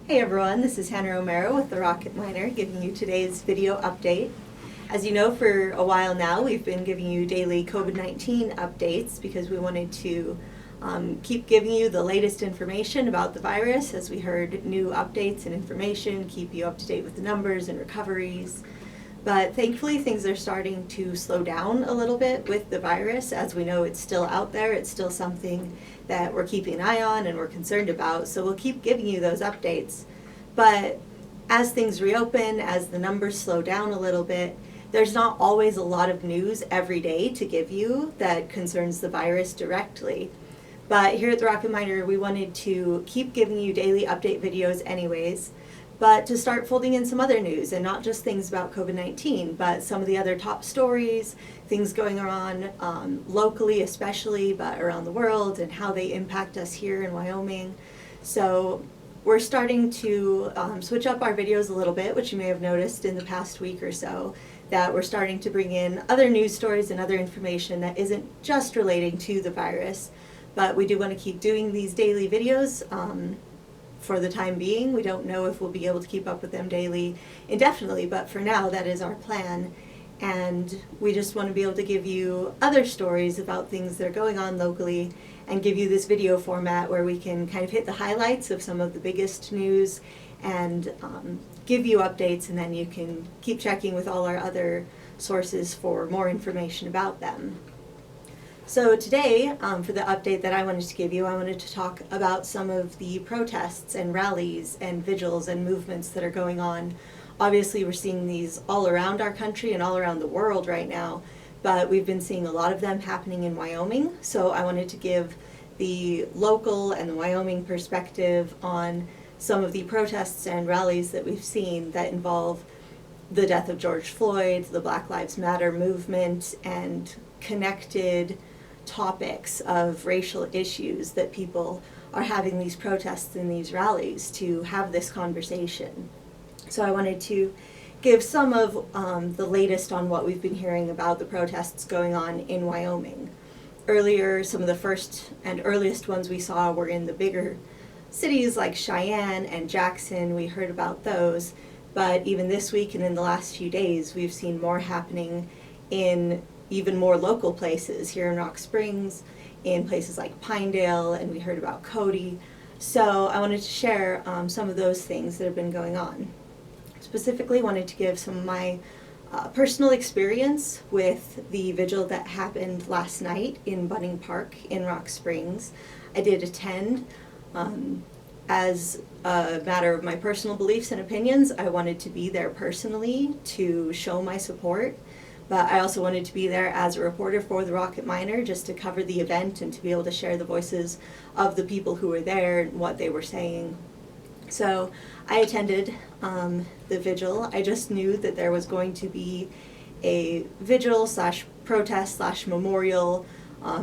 Hey everyone, this is Hannah Romero with the Rocket Miner giving you today's video update. As you know, for a while now we've been giving you daily COVID-19 updates because we wanted to keep giving you the latest information about the virus as we heard new updates and information, keep you up to date with the numbers and recoveries. But thankfully things are starting to slow down a little bit with the virus. As we know, it's still out there, it's still something that we're keeping an eye on and we're concerned about, so we'll keep giving you those updates. But as things reopen, as the numbers slow down a little bit, there's not always a lot of news every day to give you that concerns the virus directly. But here at the Rocket Miner, we wanted to keep giving you daily update videos anyways, but to start folding in some other news, and not just things about COVID-19, but some of the other top stories, things going on locally especially, but around the world, and how they impact us here in Wyoming. So we're starting to switch up our videos a little bit, which you may have noticed in the past week or so, that we're starting to bring in other news stories and other information that isn't just relating to the virus. But we do want to keep doing these daily videos for the time being. We don't know if we'll be able to keep up with them daily indefinitely, but for now that is our plan. And we just want to be able to give you other stories about things that are going on locally and give you this video format where we can kind of hit the highlights of some of the biggest news and give you updates, and then you can keep checking with all our other sources for more information about them. So today, for the update that I wanted to give you, I wanted to talk about some of the protests and rallies and vigils and movements that are going on. Obviously, we're seeing these all around our country and all around the world right now, but we've been seeing a lot of them happening in Wyoming. So I wanted to give the local and the Wyoming perspective on some of the protests and rallies that we've seen that involve the death of George Floyd, the Black Lives Matter movement, and connected topics of racial issues that people are having these protests and these rallies to have this conversation. So I wanted to give some of the latest on what we've been hearing about the protests going on in Wyoming. Earlier, some of the first and earliest ones we saw were in the bigger cities like Cheyenne and Jackson. We heard about those, but even this week and in the last few days, we've seen more happening in even more local places here in Rock Springs, in places like Pinedale, and we heard about Cody. So I wanted to share some of those things that have been going on. Specifically wanted to give some of my personal experience with the vigil that happened last night in Bunning Park in Rock Springs. I did attend. As a matter of my personal beliefs and opinions, I wanted to be there personally to show my support. But I also wanted to be there as a reporter for the Rocket Miner, just to cover the event and to be able to share the voices of the people who were there and what they were saying. So I attended the vigil. I just knew that there was going to be a vigil / protest / memorial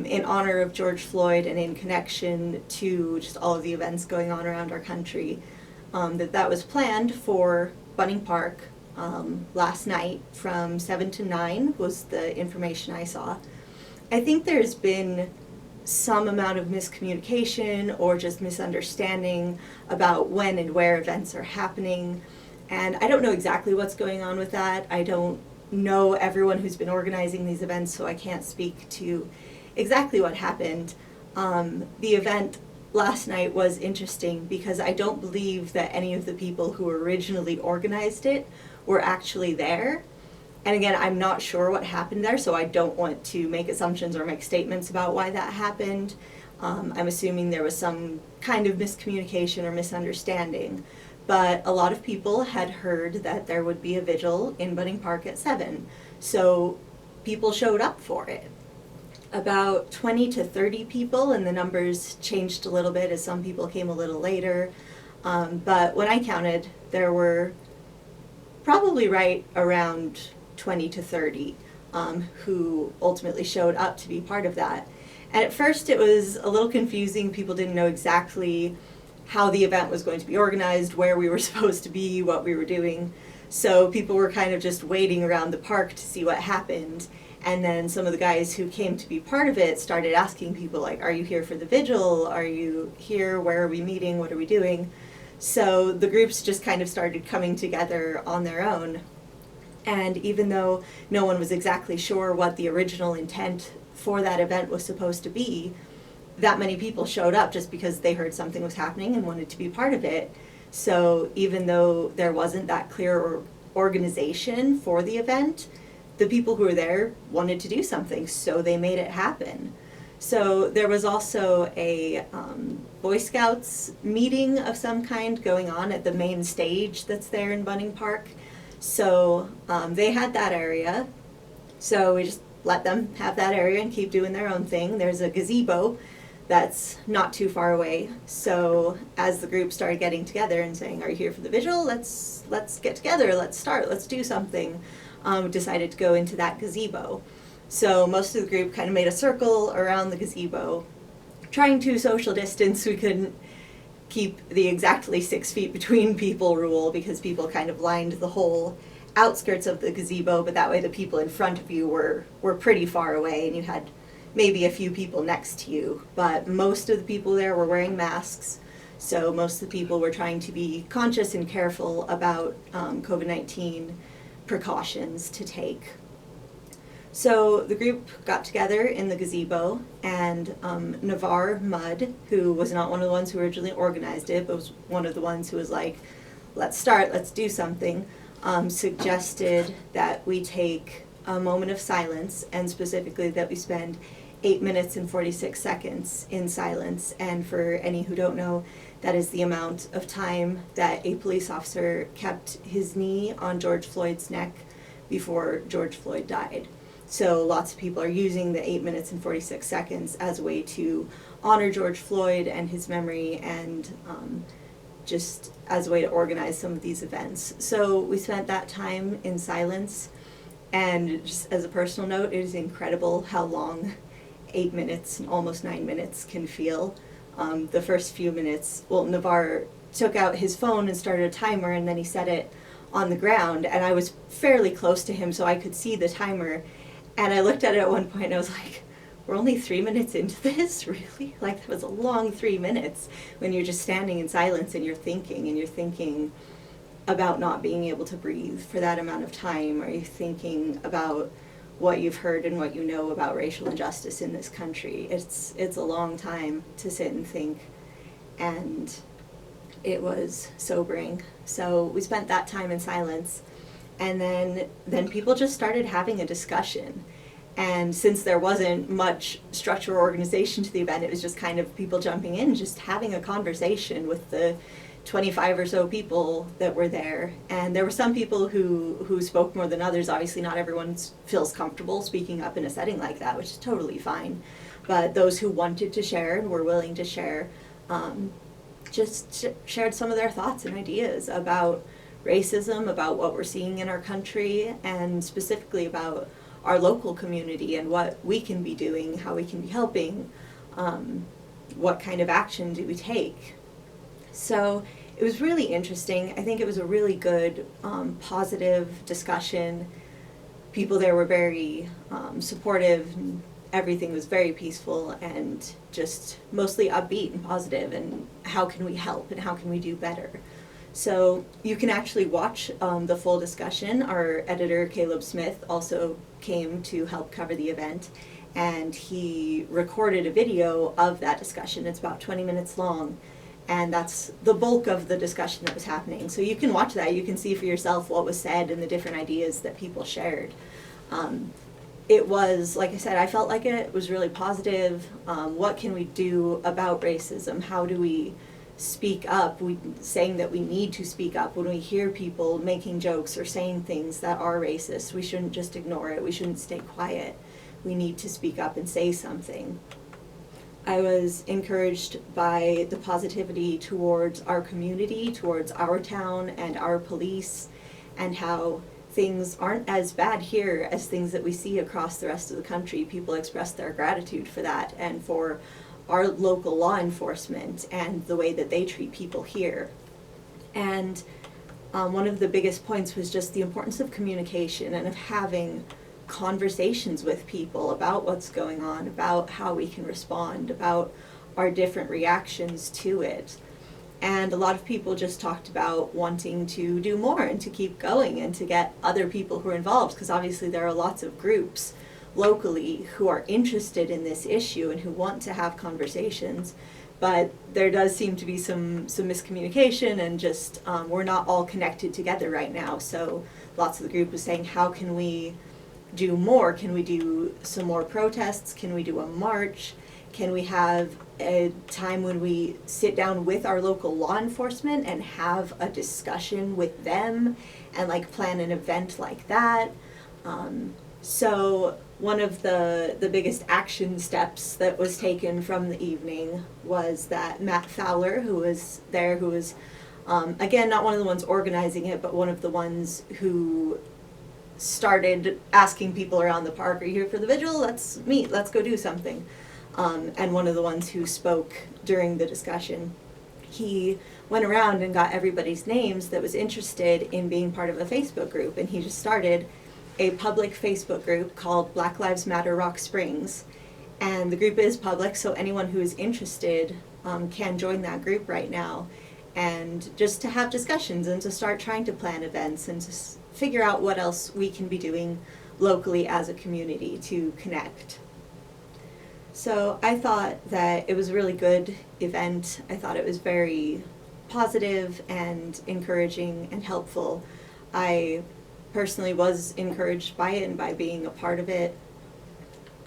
in honor of George Floyd and in connection to just all of the events going on around our country. That was planned for Bunning Park last night from 7 to 9 was the information I saw. I think there's been some amount of miscommunication or just misunderstanding about when and where events are happening, and I don't know exactly what's going on with that. I don't know everyone who's been organizing these events, so I can't speak to exactly what happened. The event last night was interesting because I don't believe that any of the people who originally organized it were actually there. And again, I'm not sure what happened there, so I don't want to make assumptions or make statements about why that happened. I'm assuming there was some kind of miscommunication or misunderstanding. But a lot of people had heard that there would be a vigil in Bunning Park at 7, so people showed up for it. About 20 to 30 people, and the numbers changed a little bit as some people came a little later. But when I counted, there were probably right around 20 to 30 who ultimately showed up to be part of that. And at first it was a little confusing. People didn't know exactly how the event was going to be organized, where we were supposed to be, what we were doing. So people were kind of just waiting around the park to see what happened. And then some of the guys who came to be part of it started asking people, like, are you here for the vigil? Are you here? Where are we meeting? What are we doing? So the groups just kind of started coming together on their own. And even though no one was exactly sure what the original intent for that event was supposed to be, that many people showed up just because they heard something was happening and wanted to be part of it. So even though there wasn't that clear organization for the event, the people who were there wanted to do something, so they made it happen. So there was also a Boy Scouts meeting of some kind going on at the main stage that's there in Bunning Park. So they had that area, so we just let them have that area and keep doing their own thing. There's a gazebo that's not too far away. So as the group started getting together and saying, "Are you here for the vigil? Let's get together, let's start, let's do something," decided to go into that gazebo. So most of the group kind of made a circle around the gazebo, trying to social distance. We couldn't keep the exactly 6 feet between people rule because people kind of lined the whole outskirts of the gazebo, but that way the people in front of you were pretty far away and you had maybe a few people next to you. But most of the people there were wearing masks, so most of the people were trying to be conscious and careful about COVID-19 precautions to take. So the group got together in the gazebo, and Navarre Mudd, who was not one of the ones who originally organized it, but was one of the ones who was like, "Let's start, let's do something," suggested that we take a moment of silence, and specifically that we spend 8 minutes and 46 seconds in silence. And for any who don't know, that is the amount of time that a police officer kept his knee on George Floyd's neck before George Floyd died. So lots of people are using the 8 minutes and 46 seconds as a way to honor George Floyd and his memory, and just as a way to organize some of these events. So we spent that time in silence, and just as a personal note, it is incredible how long 8 minutes, almost 9 minutes can feel. The first few minutes, well, Navarre took out his phone and started a timer, and then he set it on the ground, and I was fairly close to him so I could see the timer. And I looked at it at one point and I was like, we're only 3 minutes into this, really? Like, that was a long 3 minutes when you're just standing in silence and you're thinking about not being able to breathe for that amount of time. Are you thinking about what you've heard and what you know about racial injustice in this country? It's a long time to sit and think, and it was sobering. So we spent that time in silence. And then people just started having a discussion. And since there wasn't much structure or organization to the event, it was just kind of people jumping in, just having a conversation with the 25 or so people that were there. And there were some people who spoke more than others. Obviously not everyone feels comfortable speaking up in a setting like that, which is totally fine. But those who wanted to share and were willing to share just shared some of their thoughts and ideas about racism, about what we're seeing in our country, and specifically about our local community and what we can be doing, how we can be helping, what kind of action do we take. So it was really interesting. I think it was a really good, positive discussion. People there were very supportive. Everything was very peaceful and just mostly upbeat and positive, and how can we help and how can we do better. So you can actually watch the full discussion. Our editor, Caleb Smith, also came to help cover the event, and he recorded a video of that discussion. It's about 20 minutes long, and that's the bulk of the discussion that was happening. So you can watch that. You can see for yourself what was said and the different ideas that people shared. It was, like I said, I felt like it was really positive. What can we do about racism? How do we speak up? Saying that we need to speak up when we hear people making jokes or saying things that are racist. We shouldn't just ignore it. We shouldn't stay quiet. We need to speak up and say something. I was encouraged by the positivity towards our community, towards our town and our police, and how things aren't as bad here as things that we see across the rest of the country. People express their gratitude for that and for our local law enforcement and the way that they treat people here. And one of the biggest points was just the importance of communication and of having conversations with people about what's going on, about how we can respond, about our different reactions to it. And a lot of people just talked about wanting to do more and to keep going and to get other people who are involved, because obviously there are lots of groups locally who are interested in this issue and who want to have conversations. But there does seem to be some miscommunication, and just we're not all connected together right now. So lots of the group was saying, how can we do more? Can we do some more protests? Can we do a march? Can we have a time when we sit down with our local law enforcement and have a discussion with them and like plan an event like that? So one of the biggest action steps that was taken from the evening was that Matt Fowler, who was there, who was, again, not one of the ones organizing it, but one of the ones who started asking people around the park, are you here for the vigil? Let's meet, let's go do something. And one of the ones who spoke during the discussion, he went around and got everybody's names that was interested in being part of a Facebook group, and he just started a public Facebook group called Black Lives Matter Rock Springs. And the group is public, so anyone who is interested can join that group right now, and just to have discussions and to start trying to plan events and to figure out what else we can be doing locally as a community to connect. So I thought that it was a really good event. I thought it was very positive and encouraging and helpful. I personally was encouraged by it and by being a part of it.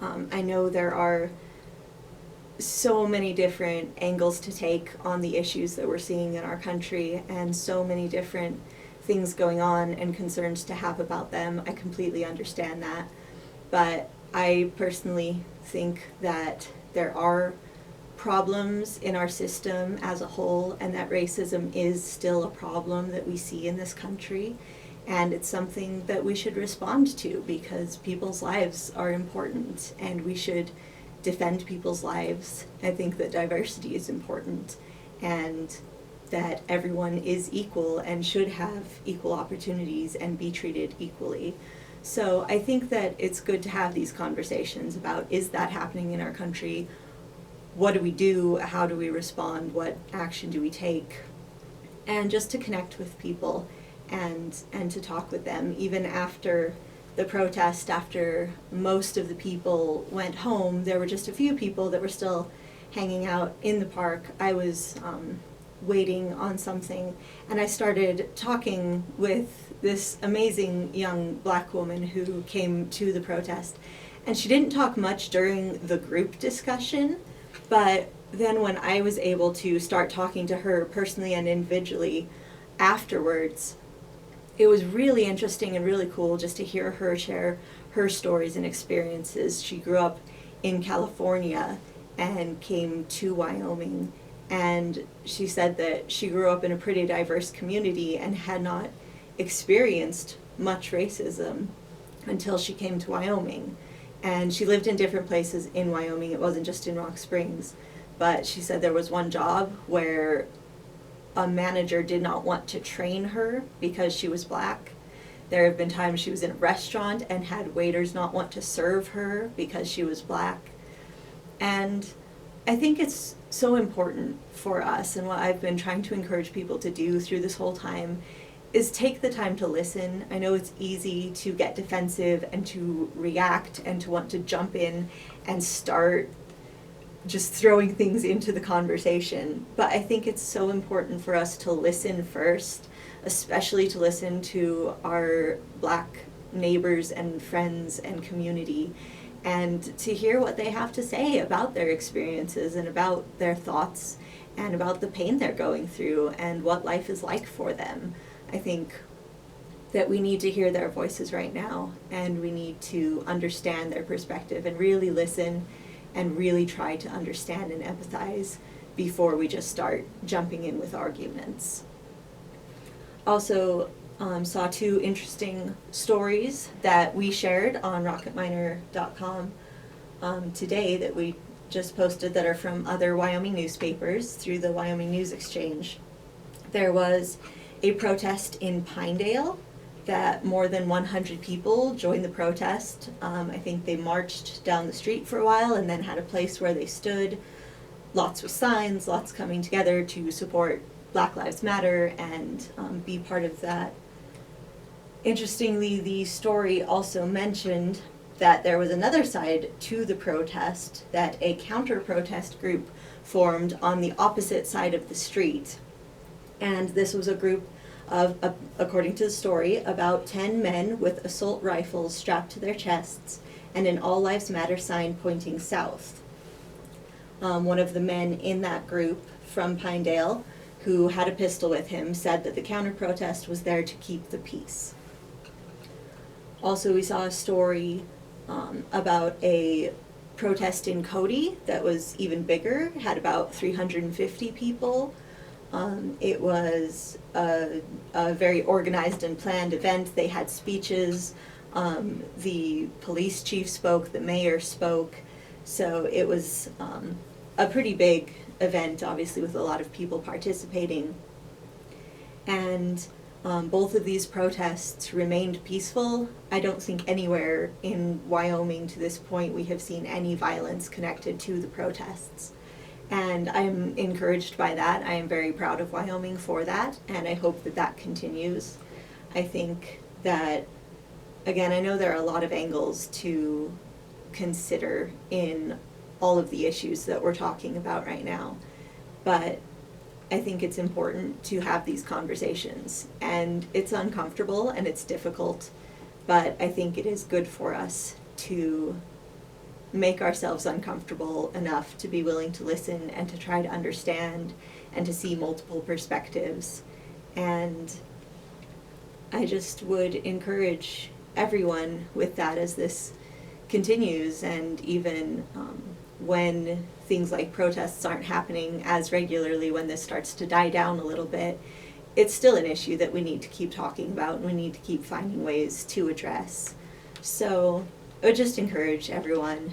I know there are so many different angles to take on the issues that we're seeing in our country, and so many different things going on and concerns to have about them. I completely understand that. But I personally think that there are problems in our system as a whole, and that racism is still a problem that we see in this country, and it's something that we should respond to, because people's lives are important and we should defend people's lives. I think that diversity is important, and that everyone is equal and should have equal opportunities and be treated equally. So I think that it's good to have these conversations about, is that happening in our country? What do we do? How do we respond? What action do we take? And just to connect with people and to talk with them. Even after the protest, after most of the people went home, there were just a few people that were still hanging out in the park. I was waiting on something, and I started talking with this amazing young black woman who came to the protest, and she didn't talk much during the group discussion, but then when I was able to start talking to her personally and individually afterwards, it was really interesting and really cool just to hear her share her stories and experiences. She grew up in California and came to Wyoming, and she said that she grew up in a pretty diverse community and had not experienced much racism until she came to Wyoming. And she lived in different places in Wyoming. It wasn't just in Rock Springs. But she said there was one job where a manager did not want to train her because she was black. There have been times she was in a restaurant and had waiters not want to serve her because she was black. And I think it's so important for us, and what I've been trying to encourage people to do through this whole time is take the time to listen. I know it's easy to get defensive and to react and to want to jump in and start just throwing things into the conversation. But I think it's so important for us to listen first, especially to listen to our black neighbors and friends and community, and to hear what they have to say about their experiences and about their thoughts and about the pain they're going through and what life is like for them. I think that we need to hear their voices right now, and we need to understand their perspective and really listen and really try to understand and empathize before we just start jumping in with arguments. Also, saw two interesting stories that we shared on rocketminer.com today that we just posted that are from other Wyoming newspapers through the Wyoming News Exchange. There was a protest in Pinedale that more than 100 people joined the protest. I think they marched down the street for a while and then had a place where they stood. Lots of signs, lots coming together to support Black Lives Matter and be part of that. Interestingly, the story also mentioned that there was another side to the protest, that a counter-protest group formed on the opposite side of the street. And this was a group of, according to the story, about 10 men with assault rifles strapped to their chests and an All Lives Matter sign pointing south. One of the men in that group from Pinedale, who had a pistol with him, said that the counter-protest was there to keep the peace. Also, we saw a story about a protest in Cody that was even bigger, had about 350 people. It was a very organized and planned event. They had speeches. The police chief spoke, the mayor spoke. So it was a pretty big event, obviously, with a lot of people participating. And both of these protests remained peaceful. I don't think anywhere in Wyoming to this point we have seen any violence connected to the protests. And I'm encouraged by that. I am very proud of Wyoming for that, and I hope that that continues. I think that, again, I know there are a lot of angles to consider in all of the issues that we're talking about right now, but I think it's important to have these conversations, and it's uncomfortable and it's difficult, but I think it is good for us to make ourselves uncomfortable enough to be willing to listen and to try to understand and to see multiple perspectives. And I just would encourage everyone with that as this continues, and even when things like protests aren't happening as regularly, when this starts to die down a little bit, it's still an issue that we need to keep talking about and we need to keep finding ways to address. So I would just encourage everyone,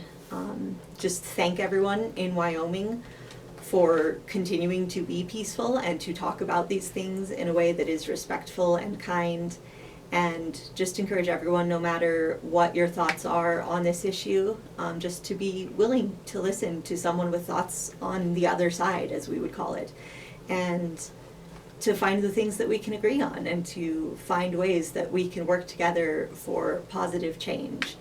just thank everyone in Wyoming for continuing to be peaceful and to talk about these things in a way that is respectful and kind, and just encourage everyone, no matter what your thoughts are on this issue, just to be willing to listen to someone with thoughts on the other side, as we would call it, and to find the things that we can agree on and to find ways that we can work together for positive change.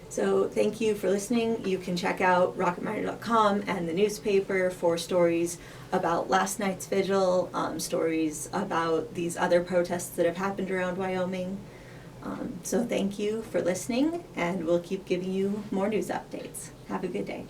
So thank you for listening. You can check out rocketminer.com and the newspaper for stories about last night's vigil, stories about these other protests that have happened around Wyoming. So thank you for listening, and we'll keep giving you more news updates. Have a good day.